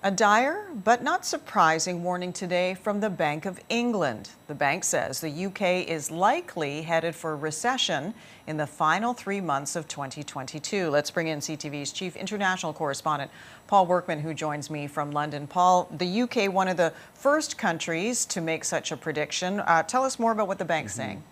A dire but not surprising warning today from the Bank of England. The bank says the UK is likely headed for a recession in the final 3 months of 2022. Let's bring in CTV's chief international correspondent, Paul Workman, who joins me from London. Paul, the UK, one of the first countries to make such a prediction. Tell us more about what the bank's saying.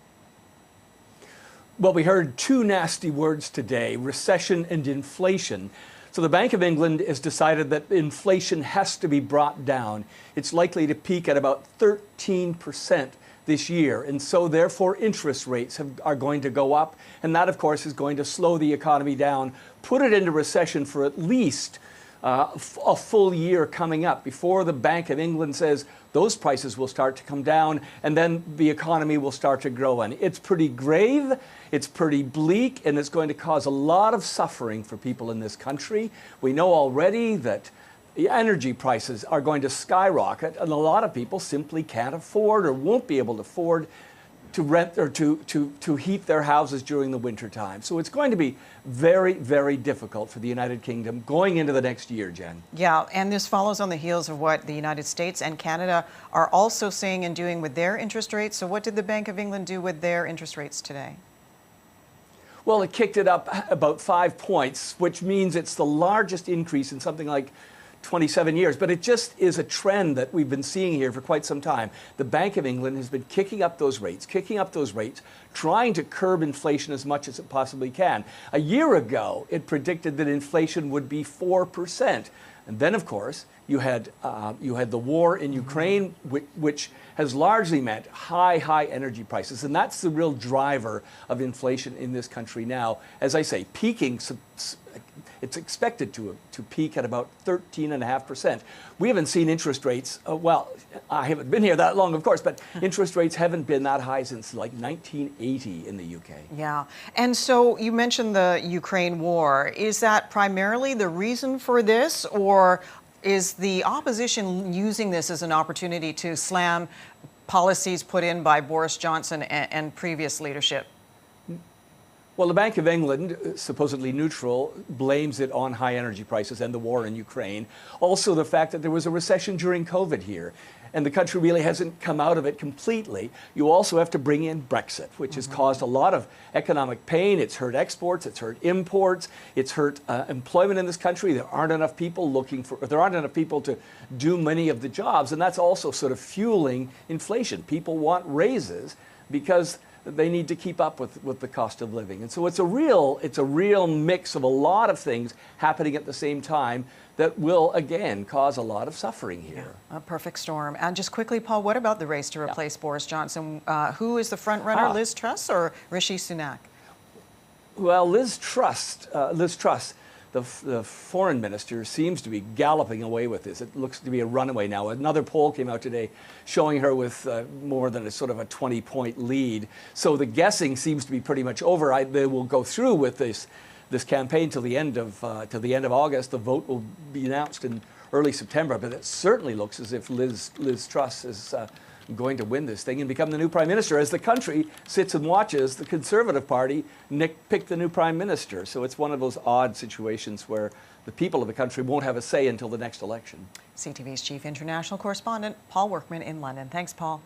Well, we heard two nasty words today, recession and inflation. So the Bank of England has decided that inflation has to be brought down. It's likely to peak at about 13% this year. And so therefore interest rates are going to go up. And that, of course, is going to slow the economy down, put it into recession for at least a full year coming up before the Bank of England says those prices will start to come down and then the economy will start to grow. And it's pretty grave, it's pretty bleak, and it's going to cause a lot of suffering for people in this country. We know already that the energy prices are going to skyrocket, and a lot of people simply can't afford or won't be able to afford to rent or to heat their houses during the winter time. So it's going to be very, very difficult for the United Kingdom going into the next year, Jen. Yeah, and this follows on the heels of what the United States and Canada are also saying and doing with their interest rates. So what did the Bank of England do with their interest rates today? Well, it kicked it up about 5 points, which means it's the largest increase in something like 27 years. But it just is a trend that we've been seeing here for quite some time. The Bank of England has been kicking up those rates, trying to curb inflation as much as it possibly can. A year ago, it predicted that inflation would be 4%. And then, of course, you had the war in Ukraine, which has largely meant high energy prices. And that's the real driver of inflation in this country now. As I say, peaking, it's expected to peak at about 13.5%. We haven't seen interest rates, well, I haven't been here that long, of course, but interest rates haven't been that high since like 1980 in the UK. Yeah. And so you mentioned the Ukraine war. Is that primarily the reason for this, or is the opposition using this as an opportunity to slam policies put in by Boris Johnson and previous leadership? Well, the Bank of England, supposedly neutral, blames it on high energy prices and the war in Ukraine. Also, the fact that there was a recession during COVID here, and the country really hasn't come out of it completely. You also have to bring in Brexit, which has caused a lot of economic pain. It's hurt exports, it's hurt imports, it's hurt employment in this country. There aren't enough people to do many of the jobs, and that's also sort of fueling inflation. People want raises because they need to keep up with the cost of living. And so it's a real mix of a lot of things happening at the same time that will, again, cause a lot of suffering here. Yeah, a perfect storm. And just quickly, Paul, what about the race to replace Boris Johnson? Who is the front runner, Liz Truss or Rishi Sunak? Well, Liz Truss, the foreign minister, seems to be galloping away with this. It looks to be a runaway now. Another poll came out today showing her with more than a sort of a 20-point lead. So the guessing seems to be pretty much over. They will go through with this campaign till the end of August. The vote will be announced in early September. But it certainly looks as if Liz Truss is going to win this thing and become the new prime minister as the country sits and watches the Conservative Party pick the new prime minister. So it's one of those odd situations where the people of the country won't have a say until the next election. CTV's chief international correspondent, Paul Workman in London. Thanks, Paul.